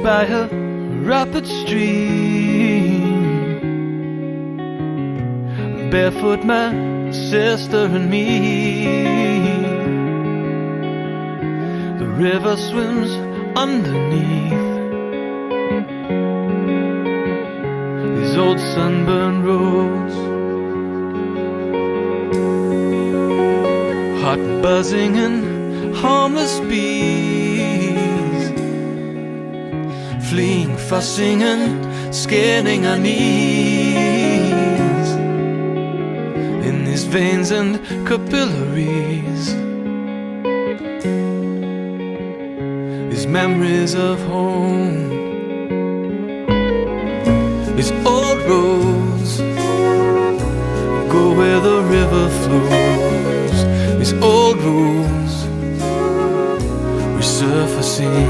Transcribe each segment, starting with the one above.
by a rapid stream, barefoot my sister and me. The river swims underneath these old sunburned roads, hot buzzing and harmless bees, fleeing, fussing and scanning our knees in these veins and capillaries, these memories of home, these old roads go where the river flows, these old roads resurfacing,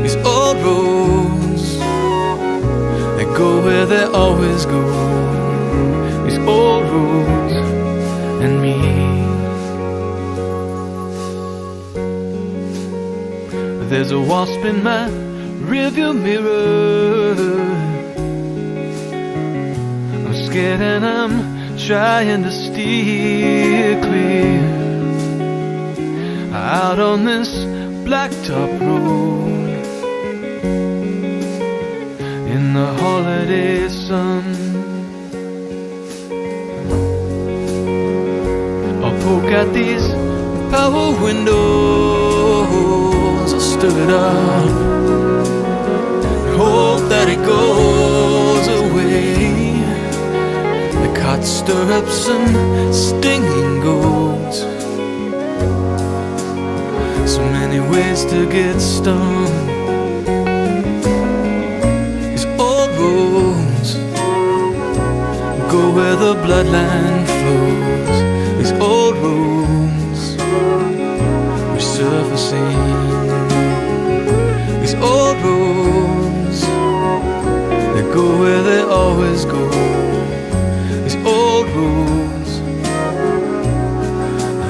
these old roads that go where they always go, these old roads and me. There's a wasp in my rearview mirror, I'm scared and I'm trying to steer clear out on this blacktop road in the holiday sun. I'll poke at these power windows, I'll stir it up, hope that it goes away. The caught stirrups and stinging goats, so many ways to get stung. These old roads go where the bloodline flows, these old roads resurfacing, these old roads that go where they always go, these old roads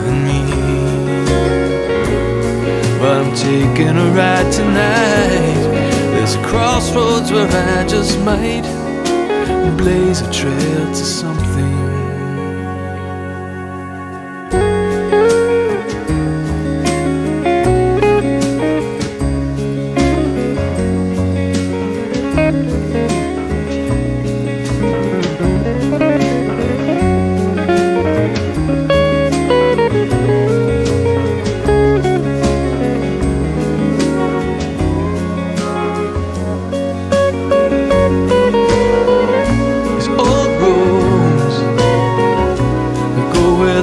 and me. But I'm taking a ride tonight, there's a crossroads where I just might blaze a trail to something.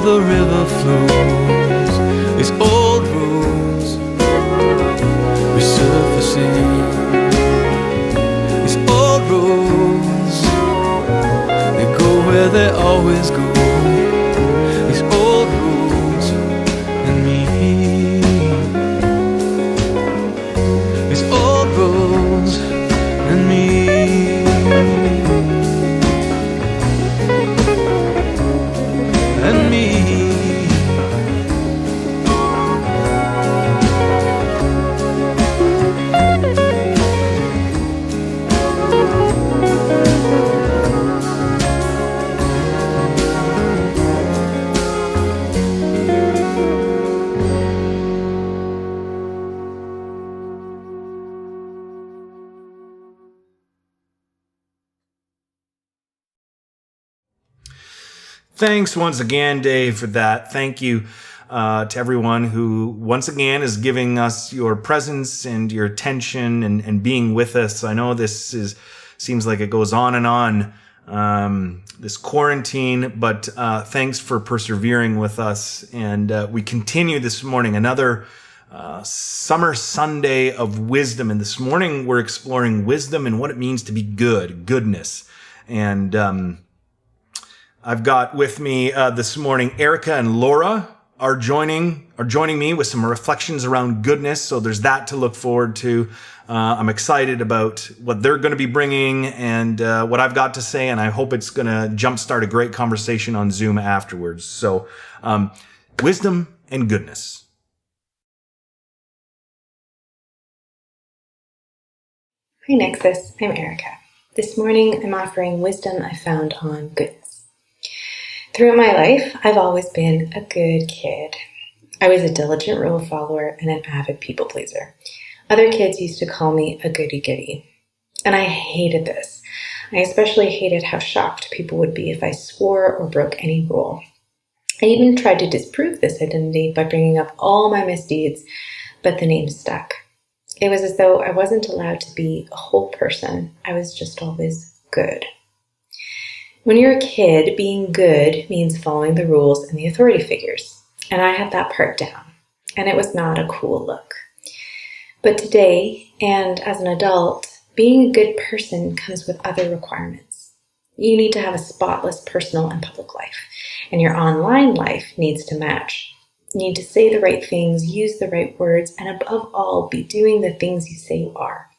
The river flows, these old roads resurfacing, these old roads they go where they always go, these old roads and me, these old roads and me. And me. Thanks once again, Dave, for that. Thank you to everyone who once again is giving us your presence and your attention and being with us. I know this seems like it goes on and on, this quarantine, but thanks for persevering with us. And we continue this morning, another summer Sunday of wisdom. And this morning we're exploring wisdom and what it means to be goodness. And I've got with me this morning Erica and Laura are joining me with some reflections around goodness. So there's that to look forward to. I'm excited about what they're going to be bringing and what I've got to say, and I hope it's going to jumpstart a great conversation on Zoom afterwards. So wisdom and goodness. Hi Nexus, I'm Erica. This morning I'm offering wisdom I found on goodness. Throughout my life, I've always been a good kid. I was a diligent rule follower and an avid people pleaser. Other kids used to call me a goody-goody. And I hated this. I especially hated how shocked people would be if I swore or broke any rule. I even tried to disprove this identity by bringing up all my misdeeds, but the name stuck. It was as though I wasn't allowed to be a whole person. I was just always good. When you're a kid, being good means following the rules and the authority figures. And I had that part down. And it was not a cool look. But today, and as an adult, being a good person comes with other requirements. You need to have a spotless personal and public life. And your online life needs to match. You need to say the right things, use the right words, and above all, be doing the things you say you are.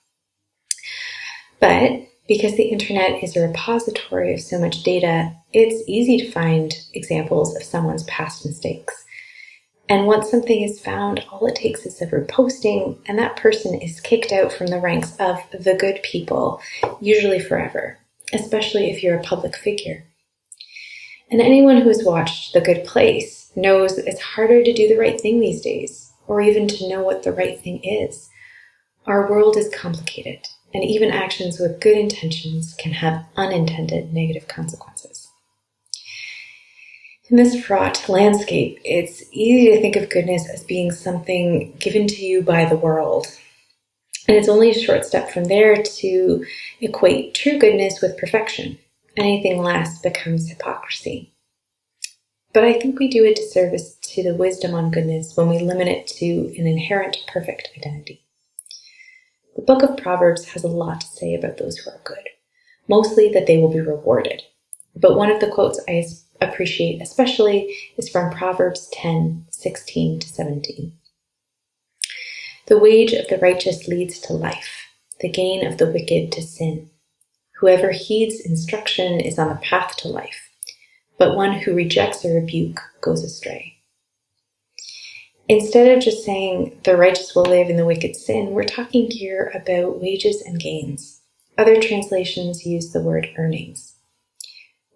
But because the internet is a repository of so much data, it's easy to find examples of someone's past mistakes. And once something is found, all it takes is a reposting, and that person is kicked out from the ranks of the good people, usually forever, especially if you're a public figure. And anyone who has watched The Good Place knows that it's harder to do the right thing these days, or even to know what the right thing is. Our world is complicated, and even actions with good intentions can have unintended negative consequences. In this fraught landscape, it's easy to think of goodness as being something given to you by the world. And it's only a short step from there to equate true goodness with perfection. Anything less becomes hypocrisy. But I think we do a disservice to the wisdom on goodness when we limit it to an inherent perfect identity. The book of Proverbs has a lot to say about those who are good, mostly that they will be rewarded. But one of the quotes I appreciate especially is from Proverbs 10:16-17. The wage of the righteous leads to life, the gain of the wicked to sin. Whoever heeds instruction is on the path to life, but one who rejects a rebuke goes astray. Instead of just saying the righteous will live and the wicked sin, we're talking here about wages and gains. Other translations use the word earnings.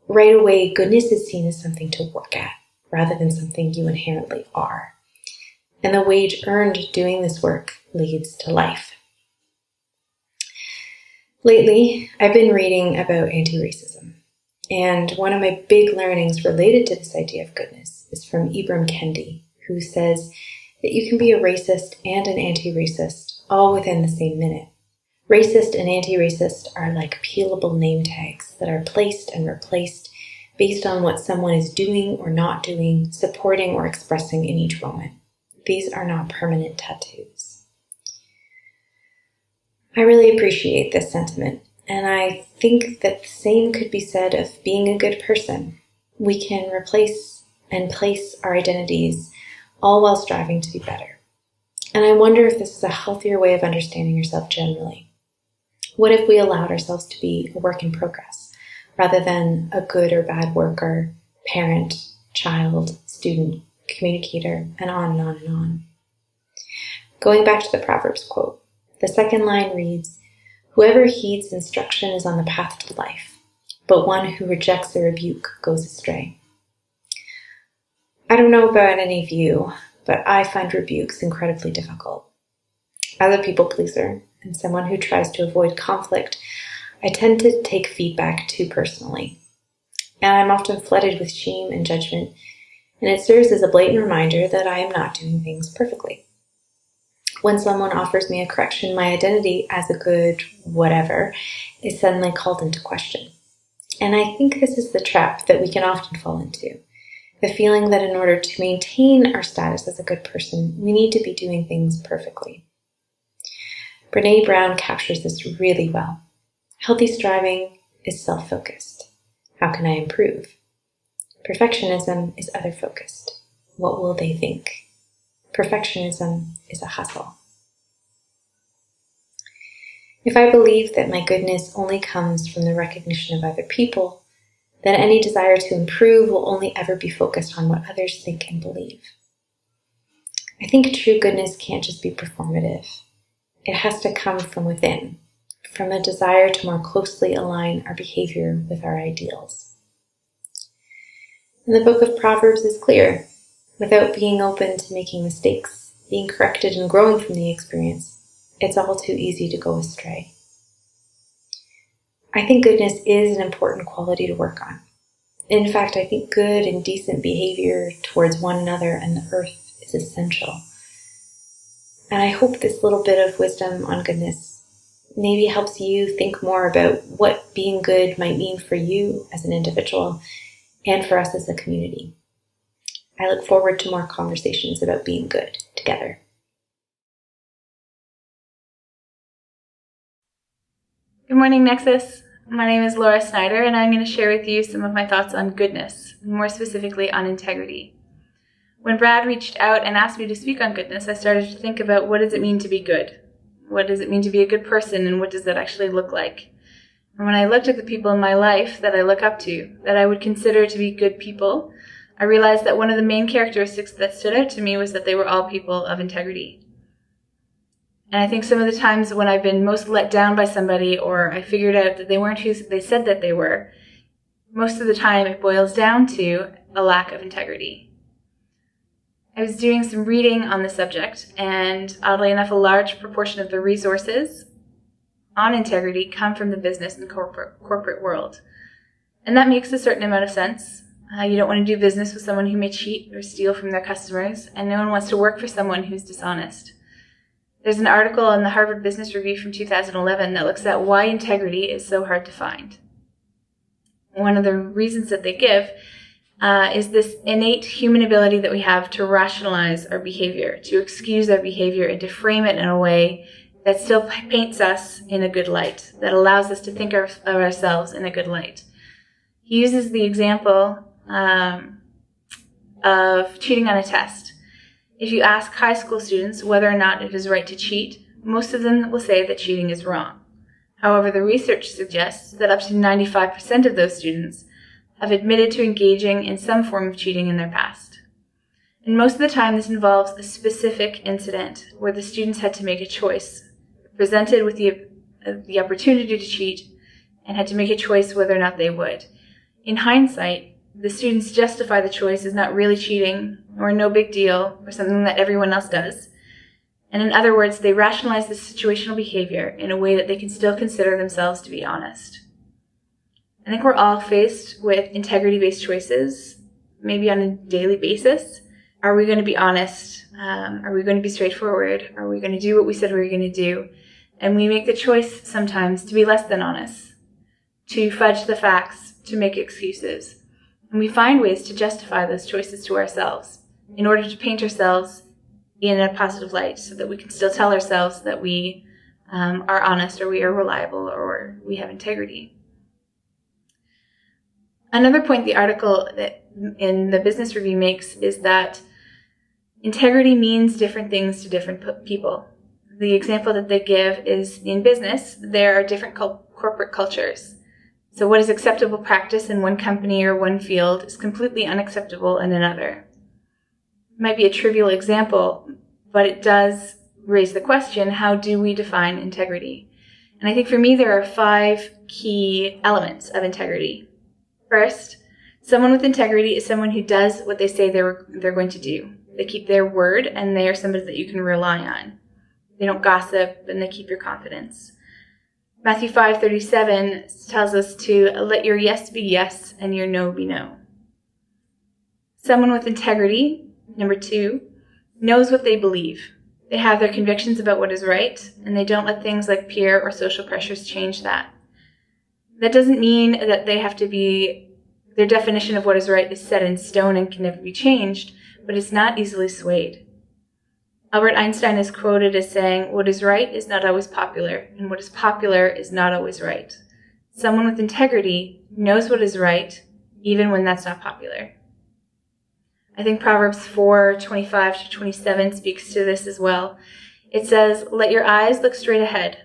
Right away, goodness is seen as something to work at, rather than something you inherently are. And the wage earned doing this work leads to life. Lately, I've been reading about anti-racism. And one of my big learnings related to this idea of goodness is from Ibram Kendi, who says that you can be a racist and an anti-racist all within the same minute. Racist and anti-racist are like peelable name tags that are placed and replaced based on what someone is doing or not doing, supporting or expressing in each moment. These are not permanent tattoos. I really appreciate this sentiment. And I think that the same could be said of being a good person. We can replace and place our identities, all while striving to be better. And I wonder if this is a healthier way of understanding yourself generally. What if we allowed ourselves to be a work in progress, rather than a good or bad worker, parent, child, student, communicator, and on and on and on. Going back to the Proverbs quote, the second line reads, "Whoever heeds instruction is on the path to life, but one who rejects a rebuke goes astray." I don't know about any of you, but I find rebukes incredibly difficult. As a people pleaser and someone who tries to avoid conflict, I tend to take feedback too personally. And I'm often flooded with shame and judgment, and it serves as a blatant reminder that I am not doing things perfectly. When someone offers me a correction, my identity as a good whatever is suddenly called into question. And I think this is the trap that we can often fall into. The feeling that in order to maintain our status as a good person, we need to be doing things perfectly. Brené Brown captures this really well. Healthy striving is self-focused. How can I improve? Perfectionism is other-focused. What will they think? Perfectionism is a hustle. If I believe that my goodness only comes from the recognition of other people, then any desire to improve will only ever be focused on what others think and believe. I think true goodness can't just be performative. It has to come from within, from a desire to more closely align our behavior with our ideals. And the book of Proverbs is clear. Without being open to making mistakes, being corrected and growing from the experience, it's all too easy to go astray. I think goodness is an important quality to work on. In fact, I think good and decent behavior towards one another and the earth is essential. And I hope this little bit of wisdom on goodness maybe helps you think more about what being good might mean for you as an individual and for us as a community. I look forward to more conversations about being good together. Good morning, Nexus. My name is Laura Snyder, and I'm going to share with you some of my thoughts on goodness, more specifically on integrity. When Brad reached out and asked me to speak on goodness, I started to think about what does it mean to be good? What does it mean to be a good person, and what does that actually look like? And when I looked at the people in my life that I look up to, that I would consider to be good people, I realized that one of the main characteristics that stood out to me was that they were all people of integrity. And I think some of the times when I've been most let down by somebody, or I figured out that they weren't who they said that they were, most of the time it boils down to a lack of integrity. I was doing some reading on the subject, and oddly enough, a large proportion of the resources on integrity come from the business and corporate world. And that makes a certain amount of sense. You don't want to do business with someone who may cheat or steal from their customers, and no one wants to work for someone who's dishonest. There's an article in the Harvard Business Review from 2011 that looks at why integrity is so hard to find. One of the reasons that they give is this innate human ability that we have to rationalize our behavior, to excuse our behavior, and to frame it in a way that still paints us in a good light, that allows us to think of ourselves in a good light. He uses the example of cheating on a test. If you ask high school students whether or not it is right to cheat, most of them will say that cheating is wrong. However, the research suggests that up to 95% of those students have admitted to engaging in some form of cheating in their past. And most of the time, this involves a specific incident where the students had to make a choice, presented with the opportunity to cheat, and had to make a choice whether or not they would. In hindsight, the students justify the choice as not really cheating, or no big deal, or something that everyone else does. And in other words, they rationalize the situational behavior in a way that they can still consider themselves to be honest. I think we're all faced with integrity-based choices, maybe on a daily basis. Are we going to be honest? Are we going to be straightforward? Are we going to do what we said we were going to do? And we make the choice sometimes to be less than honest, to fudge the facts, to make excuses. And we find ways to justify those choices to ourselves in order to paint ourselves in a positive light so that we can still tell ourselves that we are honest, or we are reliable, or we have integrity. Another point the article that in the Business Review makes is that integrity means different things to different people. The example that they give is in business, there are different corporate cultures. So what is acceptable practice in one company or one field is completely unacceptable in another. It might be a trivial example, but it does raise the question, how do we define integrity? And I think for me, there are 5 key elements of integrity. First, someone with integrity is someone who does what they say they're going to do. They keep their word, and they are somebody that you can rely on. They don't gossip, and they keep your confidence. Matthew 5:37 tells us to let your yes be yes and your no be no. Someone with integrity, number 2, knows what they believe. They have their convictions about what is right, and they don't let things like peer or social pressures change that. That doesn't mean that they have to be, their definition of what is right is set in stone and can never be changed, but it's not easily swayed. Albert Einstein is quoted as saying, "What is right is not always popular, and what is popular is not always right." Someone with integrity knows what is right, even when that's not popular. I think Proverbs 4:25-27 speaks to this as well. It says, "Let your eyes look straight ahead.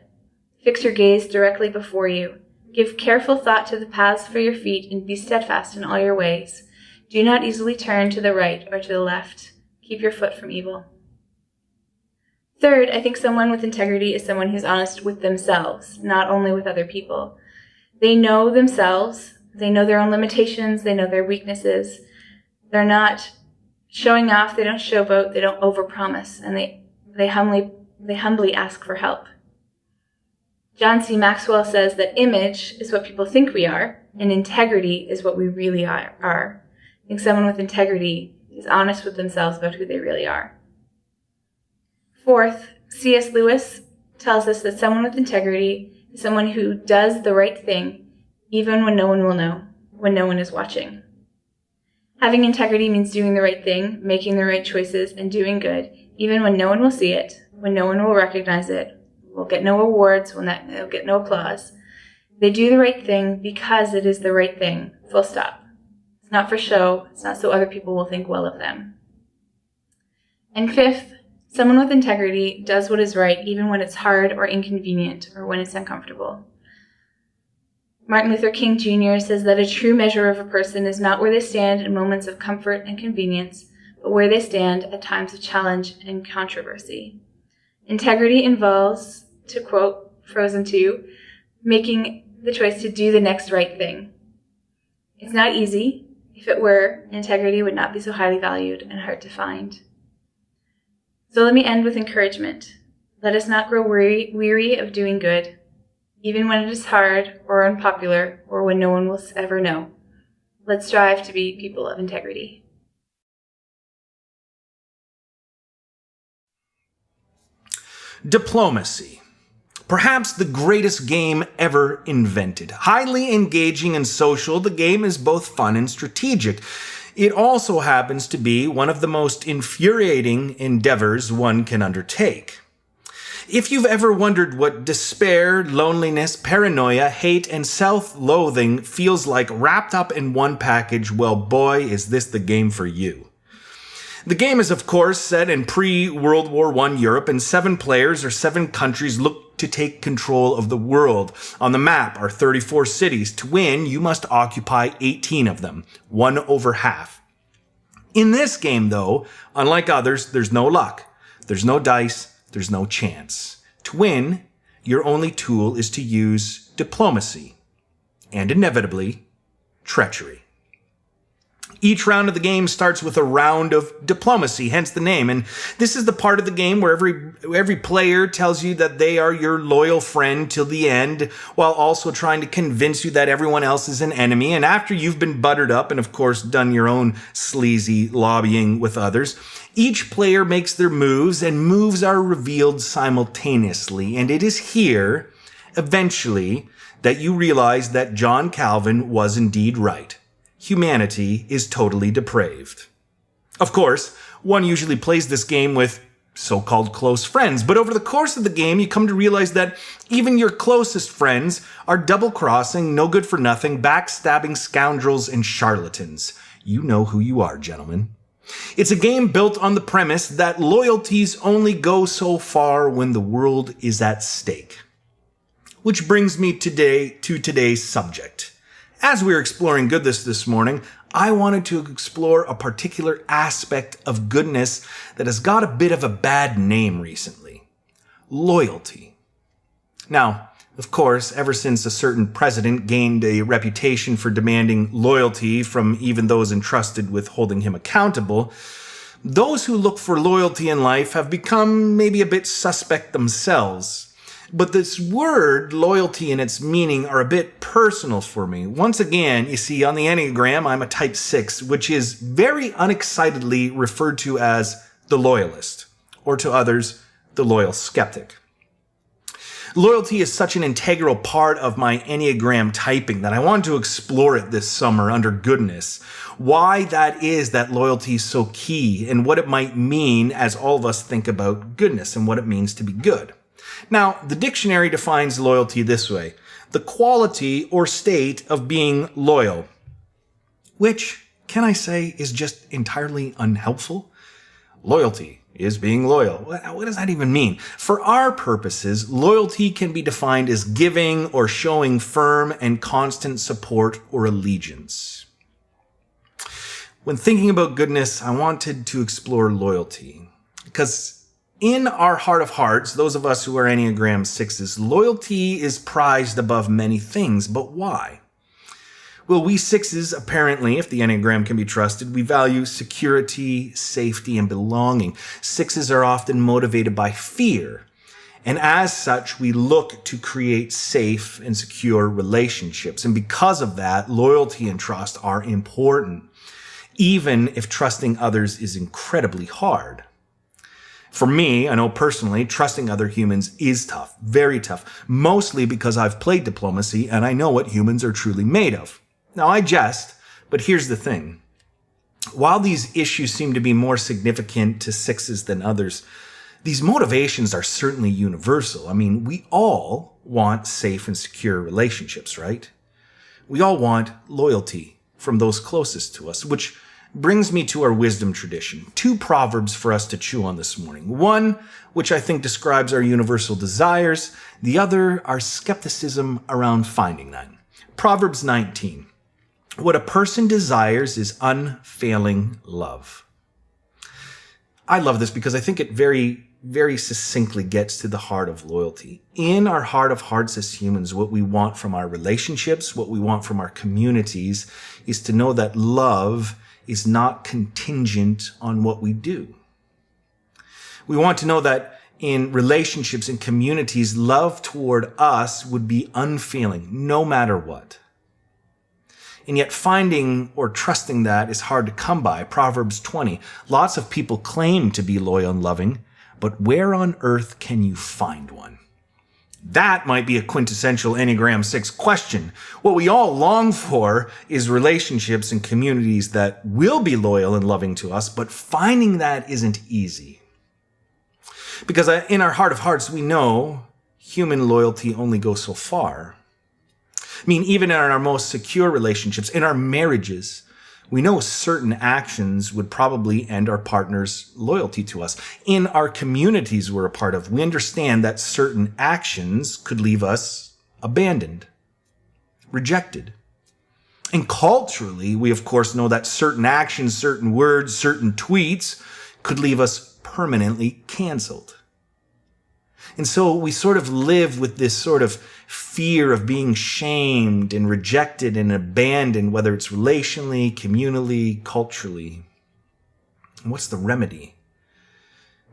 Fix your gaze directly before you. Give careful thought to the paths for your feet, and be steadfast in all your ways. Do not easily turn to the right or to the left. Keep your foot from evil." Third, I think someone with integrity is someone who's honest with themselves, not only with other people. They know themselves, they know their own limitations, they know their weaknesses. They're not showing off, they don't showboat, they don't overpromise, and they humbly ask for help. John C. Maxwell says that image is what people think we are, and integrity is what we really are. I think someone with integrity is honest with themselves about who they really are. Fourth, C.S. Lewis tells us that someone with integrity is someone who does the right thing even when no one will know, when no one is watching. Having integrity means doing the right thing, making the right choices, and doing good, even when no one will see it, when no one will recognize it, will get no awards, they'll get no applause. They do the right thing because it is the right thing, full stop. It's not for show, it's not so other people will think well of them. And fifth, someone with integrity does what is right even when it's hard or inconvenient or when it's uncomfortable. Martin Luther King Jr. says that a true measure of a person is not where they stand in moments of comfort and convenience, but where they stand at times of challenge and controversy. Integrity involves, to quote Frozen 2, making the choice to do the next right thing. It's not easy. If it were, integrity would not be so highly valued and hard to find. So let me end with encouragement. Let us not grow weary of doing good, even when it is hard or unpopular or when no one will ever know. Let's strive to be people of integrity. Diplomacy. Perhaps the greatest game ever invented. Highly engaging and social, the game is both fun and strategic. It also happens to be one of the most infuriating endeavors one can undertake. If you've ever wondered what despair, loneliness, paranoia, hate, and self-loathing feels like wrapped up in one package, well, boy, is this the game for you. The game is, of course, set in pre-World War I Europe, and 7 players or 7 countries look to take control of the world. On the map are 34 cities. To win, you must occupy 18 of them, 1 over half. In this game, though, unlike others, there's no luck. There's no dice. There's no chance. To win, your only tool is to use diplomacy. And inevitably, treachery. Each round of the game starts with a round of diplomacy, hence the name. And this is the part of the game where every player tells you that they are your loyal friend till the end, while also trying to convince you that everyone else is an enemy. And after you've been buttered up and, of course, done your own sleazy lobbying with others, each player makes their moves, and moves are revealed simultaneously. And it is here, eventually, that you realize that John Calvin was indeed right. Humanity is totally depraved. Of course, one usually plays this game with so-called close friends, but over the course of the game, you come to realize that even your closest friends are double-crossing, no-good-for-nothing, backstabbing scoundrels and charlatans. You know who you are, gentlemen. It's a game built on the premise that loyalties only go so far when the world is at stake. Which brings me to today's subject. As we were exploring goodness this morning, I wanted to explore a particular aspect of goodness that has got a bit of a bad name recently. Loyalty. Now, of course, ever since a certain president gained a reputation for demanding loyalty from even those entrusted with holding him accountable, those who look for loyalty in life have become maybe a bit suspect themselves. But this word, loyalty, and its meaning are a bit personal for me. Once again, you see, on the Enneagram, I'm a type 6, which is very unexcitedly referred to as the loyalist, or to others, the loyal skeptic. Loyalty is such an integral part of my Enneagram typing that I wanted to explore it this summer under goodness. Why that is that loyalty is so key, and what it might mean as all of us think about goodness and what it means to be good. Now, the dictionary defines loyalty this way: the quality or state of being loyal. Which, can I say, is just entirely unhelpful? Loyalty is being loyal. What does that even mean? For our purposes, loyalty can be defined as giving or showing firm and constant support or allegiance. When thinking about goodness, I wanted to explore loyalty because in our heart of hearts, those of us who are Enneagram 6s, loyalty is prized above many things. But why? Well, we 6s, apparently, if the Enneagram can be trusted, we value security, safety, and belonging. 6s are often motivated by fear. And as such, we look to create safe and secure relationships. And because of that, loyalty and trust are important, even if trusting others is incredibly hard. For me, I know personally, trusting other humans is tough, very tough, mostly because I've played diplomacy and I know what humans are truly made of. Now, I jest, but here's the thing. While these issues seem to be more significant to 6s than others, these motivations are certainly universal. I mean, we all want safe and secure relationships, right? We all want loyalty from those closest to us, which brings me to our wisdom tradition. 2 proverbs for us to chew on this morning. One, which I think describes our universal desires. The other, our skepticism around finding that. Proverbs 19. What a person desires is unfailing love. I love this because I think it very succinctly gets to the heart of loyalty. In our heart of hearts as humans, what we want from our relationships, what we want from our communities, is to know that love is not contingent on what we do. We want to know that in relationships and communities, love toward us would be unfailing, no matter what. And yet finding or trusting that is hard to come by. Proverbs 20. Lots of people claim to be loyal and loving, but where on earth can you find one? That might be a quintessential Enneagram 6 question. What we all long for is relationships and communities that will be loyal and loving to us, but finding that isn't easy. Because in our heart of hearts, we know human loyalty only goes so far. I mean, even in our most secure relationships, in our marriages, we know certain actions would probably end our partner's loyalty to us. In our communities we're a part of, we understand that certain actions could leave us abandoned, rejected. And culturally, we of course know that certain actions, certain words, certain tweets could leave us permanently canceled. And so we sort of live with this sort of fear of being shamed and rejected and abandoned, whether it's relationally, communally, culturally. And what's the remedy?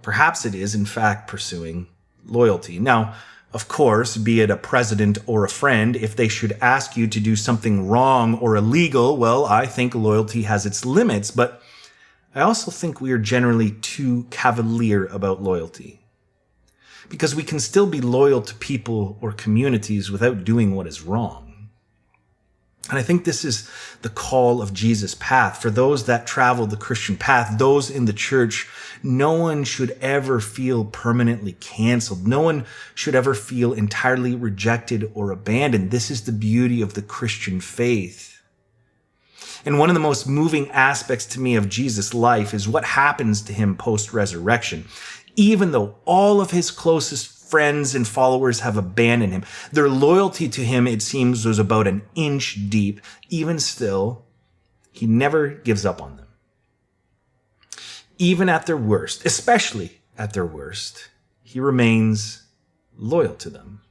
Perhaps it is, in fact, pursuing loyalty. Now, of course, be it a president or a friend, if they should ask you to do something wrong or illegal, well, I think loyalty has its limits, but I also think we are generally too cavalier about loyalty. Because we can still be loyal to people or communities without doing what is wrong. And I think this is the call of Jesus' path. For those that travel the Christian path, those in the church, no one should ever feel permanently canceled. No one should ever feel entirely rejected or abandoned. This is the beauty of the Christian faith. And one of the most moving aspects to me of Jesus' life is what happens to him post-resurrection. Even though all of his closest friends and followers have abandoned him, their loyalty to him, it seems, was about an inch deep. Even still, he never gives up on them. Even at their worst, especially at their worst, he remains loyal to them.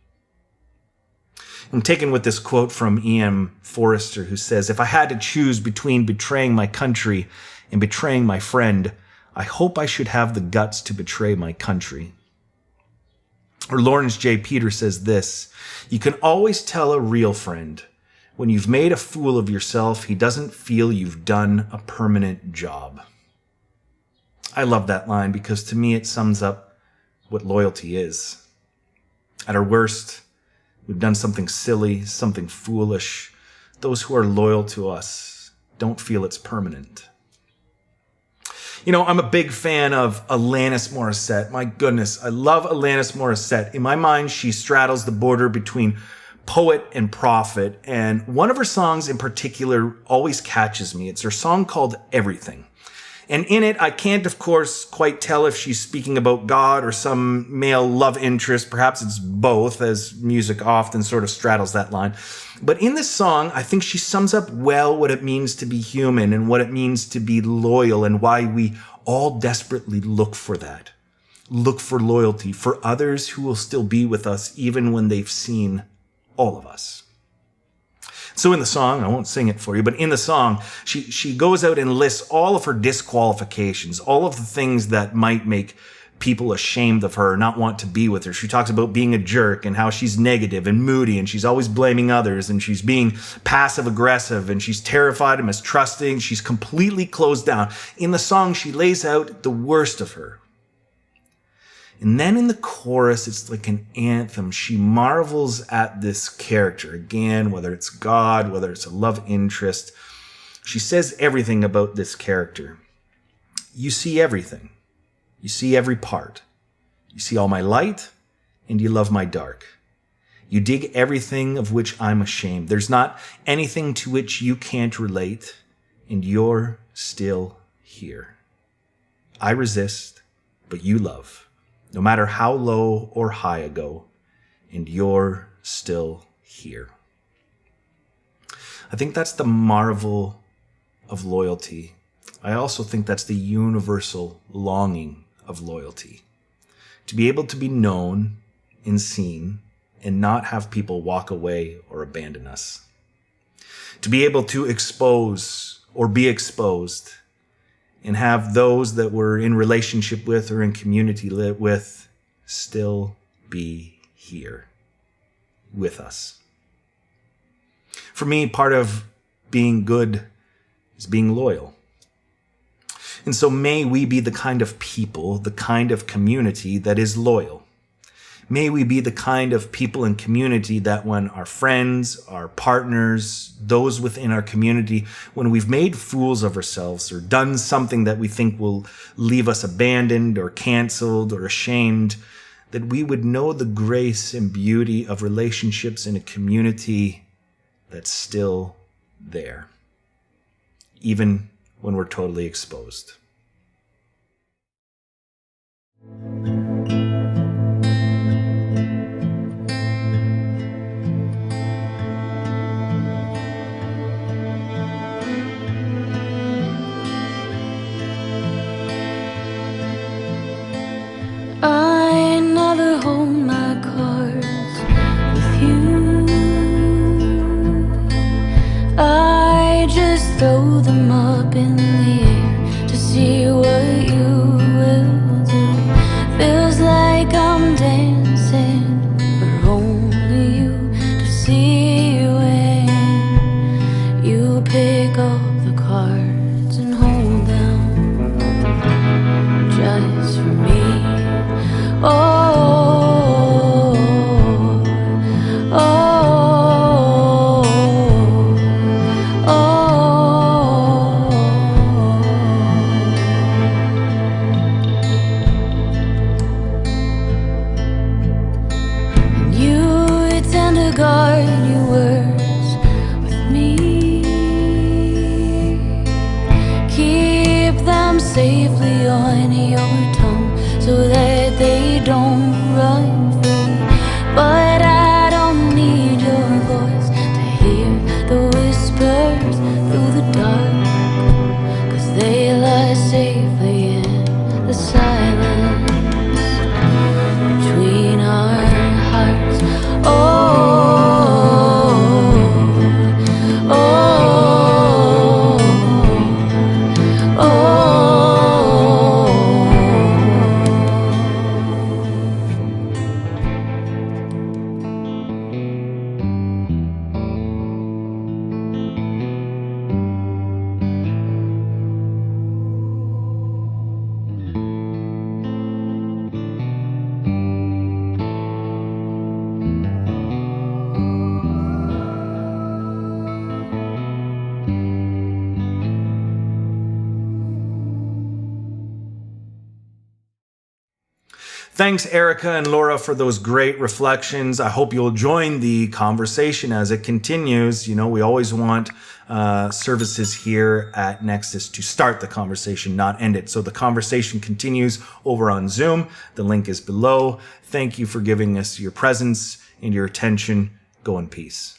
I'm taken with this quote from E.M. Forrester, who says, "If I had to choose between betraying my country and betraying my friend, I hope I should have the guts to betray my country." Or Lawrence J. Peter says this, "You can always tell a real friend when you've made a fool of yourself, he doesn't feel you've done a permanent job." I love that line because to me it sums up what loyalty is. At our worst, we've done something silly, something foolish. Those who are loyal to us don't feel it's permanent. You know, I'm a big fan of Alanis Morissette. My goodness, I love Alanis Morissette. In my mind, she straddles the border between poet and prophet. And one of her songs in particular always catches me. It's her song called Everything. And in it, I can't, of course, quite tell if she's speaking about God or some male love interest. Perhaps it's both, as music often sort of straddles that line. But in this song, I think she sums up well what it means to be human and what it means to be loyal and why we all desperately look for that. look for loyalty for others who will still be with us even when they've seen all of us. So in the song, I won't sing it for you, but in the song, she goes out and lists all of her disqualifications, all of the things that might make people ashamed of her, not want to be with her. She talks about being a jerk and how she's negative and moody and she's always blaming others and she's being passive aggressive and she's terrified and mistrusting. She's completely closed down. In the song, she lays out the worst of her. And then in the chorus, it's like an anthem. She marvels at this character. Again, whether it's God, whether it's a love interest. She says everything about this character. You see everything. You see every part. You see all my light, and you love my dark. You dig everything of which I'm ashamed. There's not anything to which you can't relate, and you're still here. I resist, but you love, no matter how low or high I go, and you're still here. I think that's the marvel of loyalty. I also think that's the universal longing of loyalty. To be able to be known and seen and not have people walk away or abandon us. To be able to expose or be exposed and have those that we're in relationship with or in community with still be here with us. For me, part of being good is being loyal. And so may we be the kind of people, the kind of community that is loyal. May we be the kind of people and community that when our friends, our partners, those within our community, when we've made fools of ourselves or done something that we think will leave us abandoned or canceled or ashamed, that we would know the grace and beauty of relationships in a community that's still there, even when we're totally exposed. I never hold my cards with you. I just throw them up in the air to see what you will do. Feels like I'm dancing, but only you to see when you pick up the cards and hold them just for me. Oh, oh, oh, you tend to guard your words with me. Keep them safely on your tongue so that they don't run free. But I don't need your voice to hear the whispers through the dark, 'cause they lie safely in the silence between our hearts. Thanks, Erica and Laura, for those great reflections. I hope you'll join the conversation as it continues. You know, we always want services here at Nexus to start the conversation, not end it. So the conversation continues over on Zoom. The link is below. Thank you for giving us your presence and your attention. Go in peace.